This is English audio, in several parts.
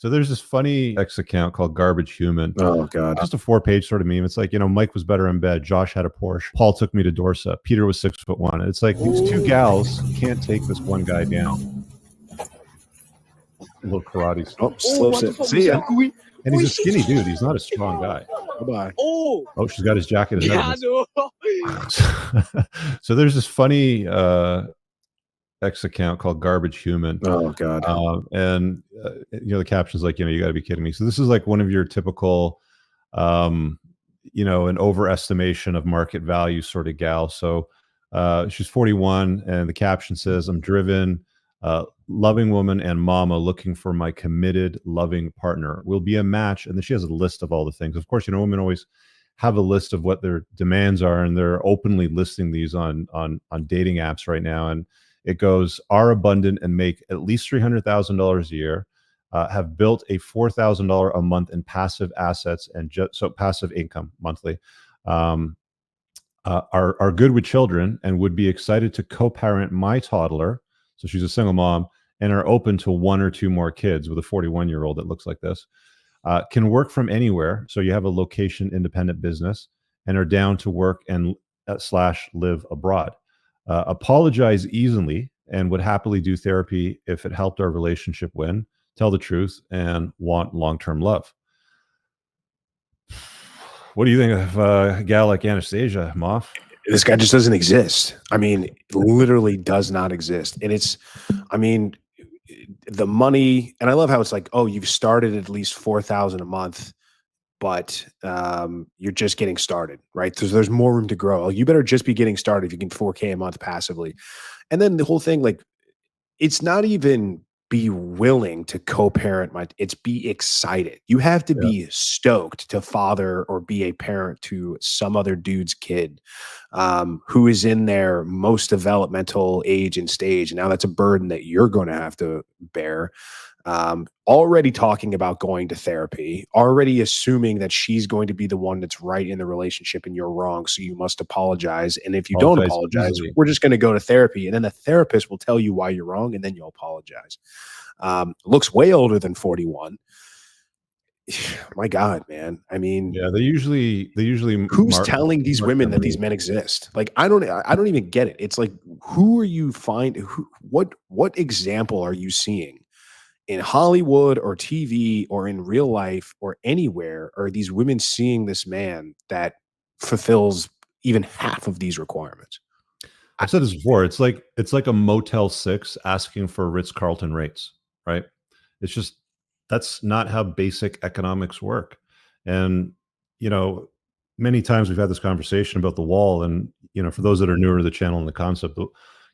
So there's this funny X account called Garbage Human. Oh God. Just a 4-page sort of meme. It's like, Mike was better in bed. Josh had a Porsche. Paul took me to Dorset. Peter was 6'1". It's like these two gals can't take this one guy down. A little karate. Oh, slips it. See ya. And he's a skinny dude. He's not a strong guy. Bye-bye. Oh, she's got his jacket. So there's this funny X account called Garbage Human. Oh God. And the caption's like, you got to be kidding me. So this is like one of your typical, an overestimation of market value sort of gal. So she's 41, and the caption says, "I'm driven, loving woman and mama looking for my committed, loving partner. Will be a match." And then she has a list of all the things. Of course, women always have a list of what their demands are, and they're openly listing these on dating apps right now. And it goes, are abundant and make at least $300,000 a year, have built a $4,000 a month in passive assets and so passive income monthly, are good with children and would be excited to co-parent my toddler. So she's a single mom, and are open to 1 or 2 more kids with a 41-year-old that looks like this. Can work from anywhere. So you have a location independent business and are down to work and / live abroad. Apologize easily and would happily do therapy if it helped our relationship win, tell the truth, and want long-term love. What do you think of a gal like Anastasia, Moff? This guy just doesn't exist. I mean, literally does not exist. And the money, and I love how it's like, oh, you've started at least $4,000 a month, but you're just getting started, right? There's more room to grow. You better just be getting started if you can $4K a month passively. And then the whole thing, like, it's not even be willing to co-parent it's be excited. You have to be stoked to father or be a parent to some other dude's kid who is in their most developmental age and stage. And now that's a burden that you're going to have to bear. Already talking about going to therapy, already assuming that she's going to be the one that's right in the relationship and you're wrong, so you must apologize. And if you don't apologize, we're just going to go to therapy, and then the therapist will tell you why you're wrong, and then you'll apologize. Looks way older than 41. My God, man. I mean, yeah, they usually who's telling these women that these men exist? Like, I don't even get it. It's like, who are you what example are you seeing in Hollywood or TV or in real life or anywhere are these women seeing this man that fulfills even half of these requirements? I've said this before. It's like a Motel 6 asking for Ritz-Carlton rates, right? It's just, that's not how basic economics work. And, many times we've had this conversation about the wall. And, for those that are newer to the channel and the concept,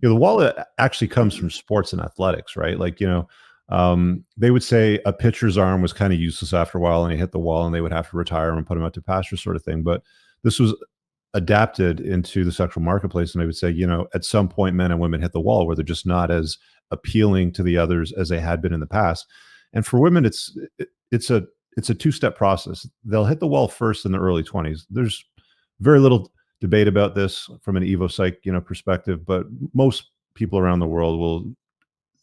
the wall actually comes from sports and athletics, right? Like, they would say a pitcher's arm was kind of useless after a while and he hit the wall and they would have to retire him and put him out to pasture, sort of thing. But this was adapted into the sexual marketplace. And they would say, at some point, men and women hit the wall where they're just not as appealing to the others as they had been in the past. And for women, it's a two-step process. They'll hit the wall first in the early 20s. There's very little debate about this from an Evo Psych, perspective, but most people around the world will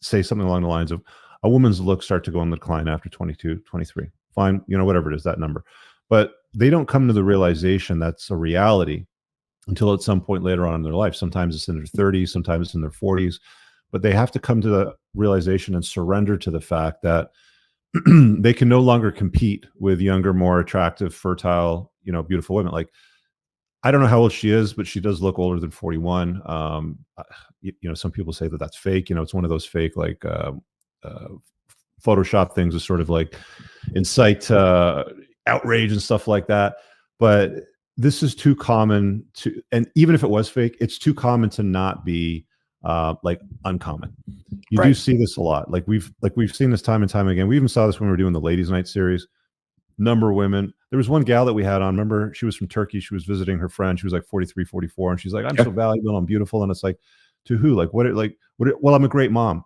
say something along the lines of, a woman's looks start to go on the decline after 22, 23. Fine, whatever it is, that number. But they don't come to the realization that's a reality until at some point later on in their life. Sometimes it's in their 30s, sometimes it's in their 40s. But they have to come to the realization and surrender to the fact that they can no longer compete with younger, more attractive, fertile, beautiful women. Like, I don't know how old she is, but she does look older than 41. Some people say that that's fake. It's one of those fake, like, Photoshop things is sort of like incite outrage and stuff like that. But this is too common to, and even if it was fake, it's too common to not be like uncommon. You do see this a lot. Like we've seen this time and time again. We even saw this when we were doing the Ladies Night series. Number of women. There was one gal that we had on. Remember, she was from Turkey. She was visiting her friend. She was like 43, 44. And she's like, I'm so valuable. I'm beautiful. And it's like, to who? Like, well, I'm a great mom.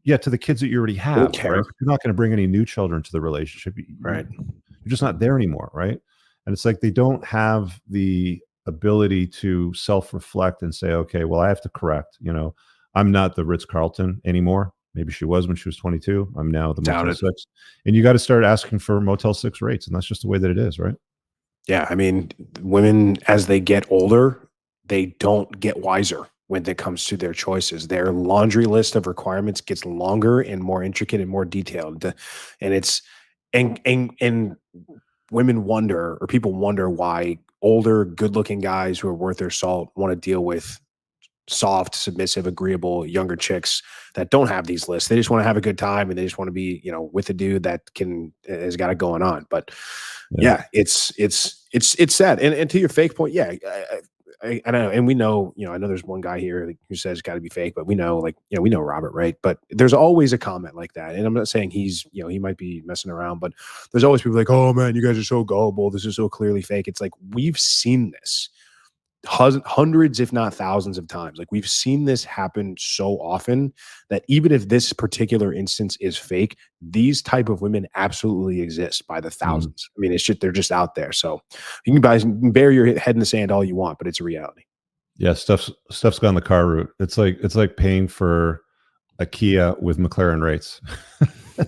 Yeah, to the kids that you already have. Right? You're not going to bring any new children to the relationship. Right. You're just not there anymore. Right. And it's like, they don't have the ability to self-reflect and say, okay, well, I have to correct, I'm not the Ritz-Carlton anymore. Maybe she was when she was 22. I'm now the Doubt Motel it. 6. And you got to start asking for Motel 6 rates. And that's just the way that it is, right? Yeah, I mean, women as they get older, they don't get wiser when it comes to their choices. Their laundry list of requirements gets longer and more intricate and more detailed. And it's and women wonder, or people wonder, why older, good-looking guys who are worth their salt want to deal with soft, submissive, agreeable younger chicks that don't have these lists. They just want to have a good time, and they just want to be, with a dude that has got it going on. But yeah, it's sad. And to your fake point, yeah, I know, and we know, I know there's one guy here who says it's got to be fake, but we know, we know Robert, right? But there's always a comment like that, and I'm not saying he's, he might be messing around, but there's always people like, oh man, you guys are so gullible. This is so clearly fake. It's like, we've seen this hundreds, if not thousands of times. Like, we've seen this happen so often that even if this particular instance is fake, these type of women absolutely exist by the thousands. I mean, it's just, they're just out there. So you can bury your head in the sand all you want, but it's a reality. Yeah, stuff's gone the car route. It's like paying for a Kia with McLaren rates.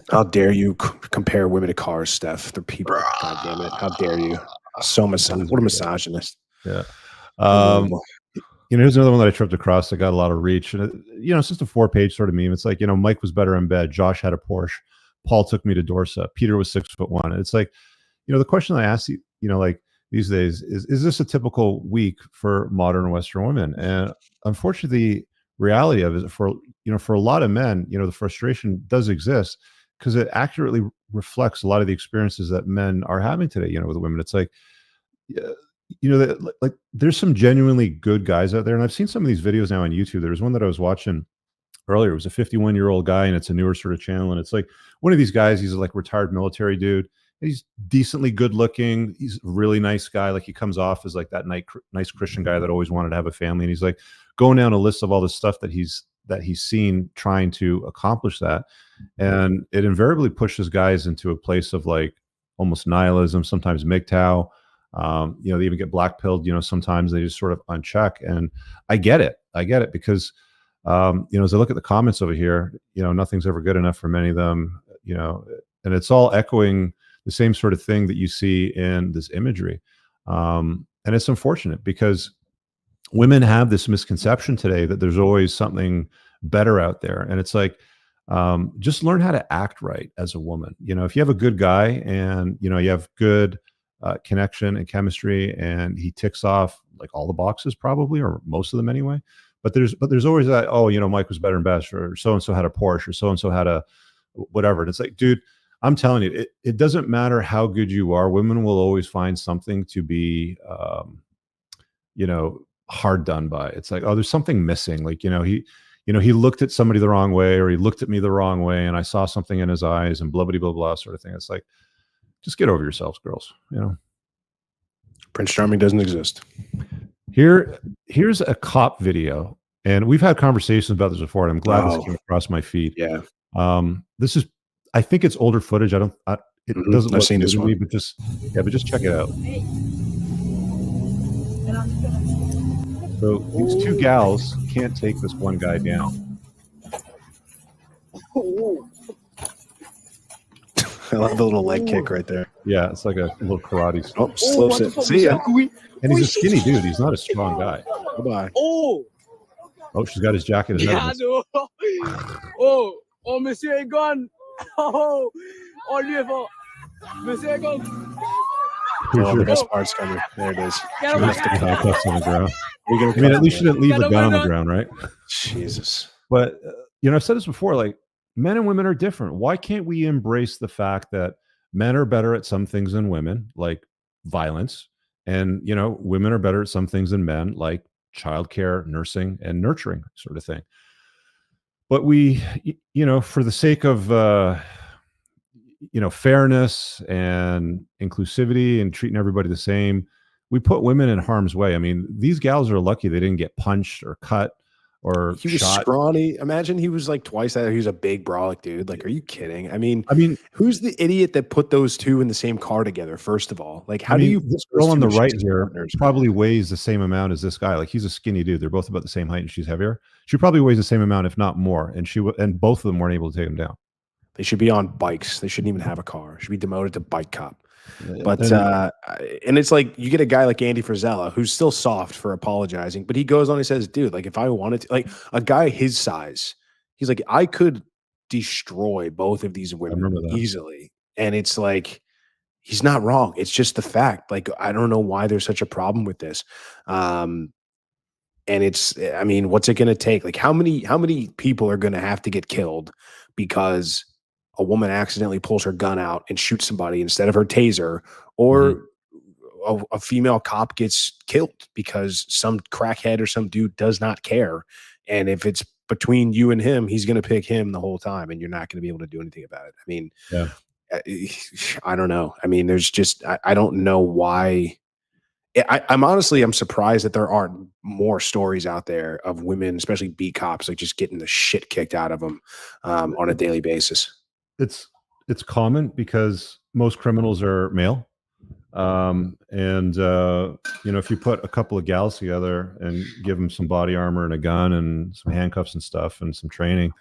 How dare you compare women to cars, Steph? They're people. God damn it! How dare you? So what a misogynist. Yeah. Here's another one that I tripped across that got a lot of reach. And it's just a 4-page sort of meme. It's like, Mike was better in bed. Josh had a Porsche. Paul took me to Dorsa. Peter was 6'1". And it's like, the question I ask you, like these days is this a typical week for modern Western women? And unfortunately, the reality of it for a lot of men, the frustration does exist because it accurately reflects a lot of the experiences that men are having today, with women. It's like, that, there's some genuinely good guys out there. And I've seen some of these videos now on YouTube. There was one that I was watching earlier. It was a 51-year-old guy, and it's a newer sort of channel. And it's like one of these guys, he's like retired military dude. He's decently good looking. He's a really nice guy. Like, he comes off as like that nice Christian guy that always wanted to have a family. And he's like going down a list of all the stuff that he's seen trying to accomplish that. And it invariably pushes guys into a place of like almost nihilism, sometimes MGTOW. They even get black pilled, sometimes they just sort of uncheck. And I get it because, as I look at the comments over here, nothing's ever good enough for many of them, and it's all echoing the same sort of thing that you see in this imagery. And it's unfortunate because women have this misconception today that there's always something better out there. And it's like, just learn how to act right as a woman. If you have a good guy and, you have good connection and chemistry, and he ticks off like all the boxes, probably, or most of them anyway. But there's always that, Mike was better and best, or so-and-so had a Porsche, or so-and-so had a whatever. And it's like, dude, I'm telling you, it doesn't matter how good you are. Women will always find something to be, hard done by. It's like, oh, there's something missing. Like, he looked at somebody the wrong way, or he looked at me the wrong way, and I saw something in his eyes, and blah, blah, blah, blah, sort of thing. It's like, just get over yourselves, girls. Prince Charming doesn't exist. Here's a cop video, and we've had conversations about this before, and I'm glad this came across my feed. Yeah. This is, I think it's older footage. It doesn't look seen new this to one. me, but just check it out. So these two gals can't take this one guy down. I love the little leg kick right there. Yeah, it's like a little karate. Oh, slips it. See ya. And he's a skinny dude. He's not a strong guy. Bye-bye. Oh, she's got his jacket. Monsieur est gone. Monsieur est gone. The best part's coming. There it is. She left the handcuffs on the ground. I mean, at least she didn't leave the gun on the ground, right? Jesus. But, I've said this before, like, men and women are different. Why can't we embrace the fact that men are better at some things than women, like violence, and, women are better at some things than men, like childcare, nursing, and nurturing sort of thing. But we, for the sake of, fairness and inclusivity and treating everybody the same, we put women in harm's way. I mean, these gals are lucky they didn't get punched or cut. or He was shot. scrawny. Imagine he was like twice that. He was a big brolic dude. Like, are you kidding? I mean, Who's the idiot that put those two in the same car together? First of all, like, I how do mean, you this put those girl on two the as right just here partners? probably weighs the same amount as this guy. Like he's a skinny dude. They're both about the same height, and she's heavier. She probably weighs the same amount, if not more. And and both of them weren't able to take him down. They should be on bikes. They shouldn't even have a car. Should be demoted to bike cop. But And and it's like you get a guy like Andy Frisella who's still soft for apologizing, but he goes on and says, "Dude, like if I wanted to, like a guy his size, he's like I could destroy both of these I women remember that. easily." And it's like he's not wrong. It's just the fact. Like I don't know why there's such a problem with this. Um, and it's I mean, what's it going to take? Like how many people are going to have to get killed because a woman accidentally pulls her gun out and shoots somebody instead of her taser, Mhm. or a female cop gets killed because some crackhead or some dude does not care. And if it's between you and him, he's going to pick him the whole time, and you're not going to be able to do anything about it. I mean, Yeah. I don't know. I mean, there's just I don't know why. I'm honestly I'm surprised that there aren't more stories out there of women, especially beat cops, like just getting the shit kicked out of them on a daily basis. It's it's common because most criminals are male. And if you put a couple of gals together and give them some body armor and a gun and some handcuffs and stuff and some training,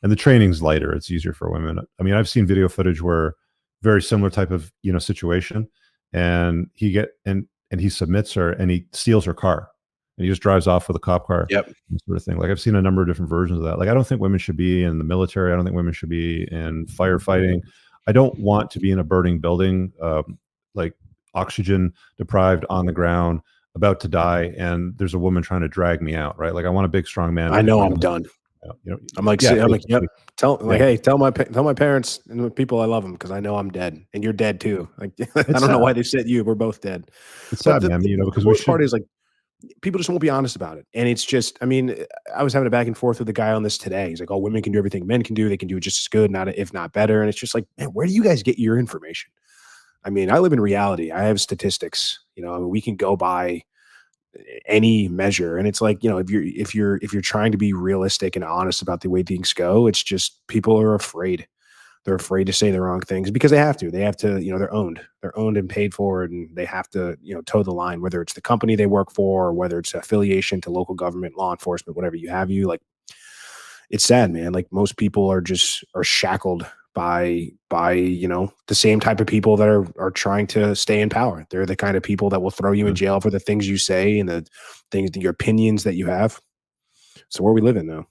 and the training's lighter, it's easier for women. I mean, I've seen video footage where very similar type of situation, and he submits her and he steals her car and he just drives off with a cop car, Yep. sort of thing. Like I've seen a number of different versions of that. Like I don't think women should be in the military. I don't think women should be in firefighting. I don't want to be in a burning building, like oxygen deprived on the ground, about to die, and there's a woman trying to drag me out. Right? Like I want a big, strong man to I pick know me I'm up. done. You know, yeah, I'm like, yep. basically, Like, yeah. hey, tell my parents and the people I love them because I know I'm dead and you're dead too. Like, I It's don't know sad. why they said you. We're both dead. It's But sad, man. the Because we worst should. part is like people just won't be honest about it. And it's just, I mean, I was having a back and forth with the guy on this today. He's like, "Oh, women can do everything men can do. They can do it just as good, not if not better." And it's just like, man, where do you guys get your information? I mean, I live in reality. I have statistics. I mean, we can go by any measure, and it's like if you're trying to be realistic and honest about the way things go, it's just people are afraid. They're afraid to say the wrong things because they have to they're owned and paid for, and they have to toe the line, whether it's the company they work for or whether it's affiliation to local government, law enforcement, whatever you like. It's sad, man. Like most people are shackled by the same type of people that are trying to stay in power. They're the kind of people that will throw you in Yeah. jail for the things you say and the things, your opinions that you have. So where we live in now.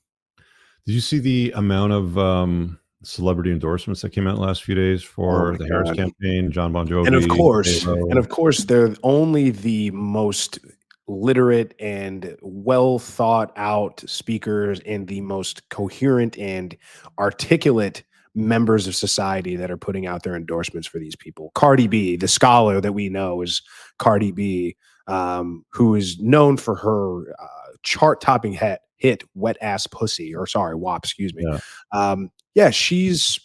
Did you see the amount of celebrity endorsements that came out in the last few days Oh for my the Harris God. campaign? John Bon And of Jovi, course, and J-Lo. of course, they're only the most literate and well thought out speakers and the most coherent and articulate members of society that are putting out their endorsements for these people. Cardi B, the scholar that we know is Cardi B, who is known for her chart topping hit "Wet Ass Pussy," or sorry, WAP, excuse me. Yeah. Yeah, she's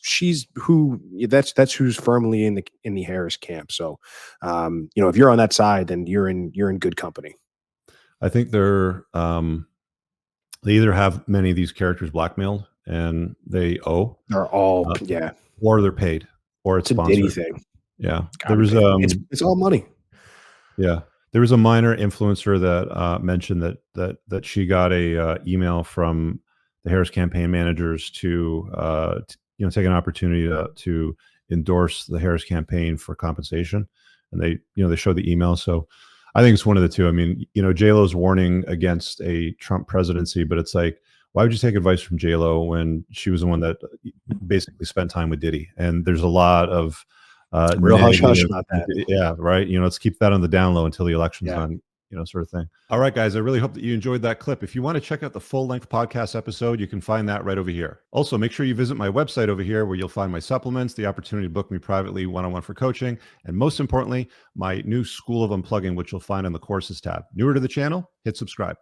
who that's who's firmly in the Harris camp. So, if you're on that side, then you're in good company. I think they either have many of these characters blackmailed and they owe, They're all uh, yeah. or they're paid, or it's It's a Diddy sponsored. thing. Yeah. It's gotta be paid. It's all money. Yeah. There was a minor influencer that mentioned that she got a email from the Harris campaign managers to take an opportunity to endorse the Harris campaign for compensation, and they showed the email. So I think it's one of the two. I mean, J Lo's warning against a Trump presidency, but it's like, why would you take advice from J Lo when she was the one that basically spent time with Diddy? And there's a lot of Real hush hush negative. about that. Yeah, right. Let's keep that on the down low until the election's Yeah. done, sort of thing. All right, guys, I really hope that you enjoyed that clip. If you want to check out the full length podcast episode, you can find that right over here. Also, make sure you visit my website over here where you'll find my supplements, the opportunity to book me privately one-on-one for coaching, and most importantly, my new School of Unplugging, which you'll find on the courses tab. Newer to the channel, hit subscribe.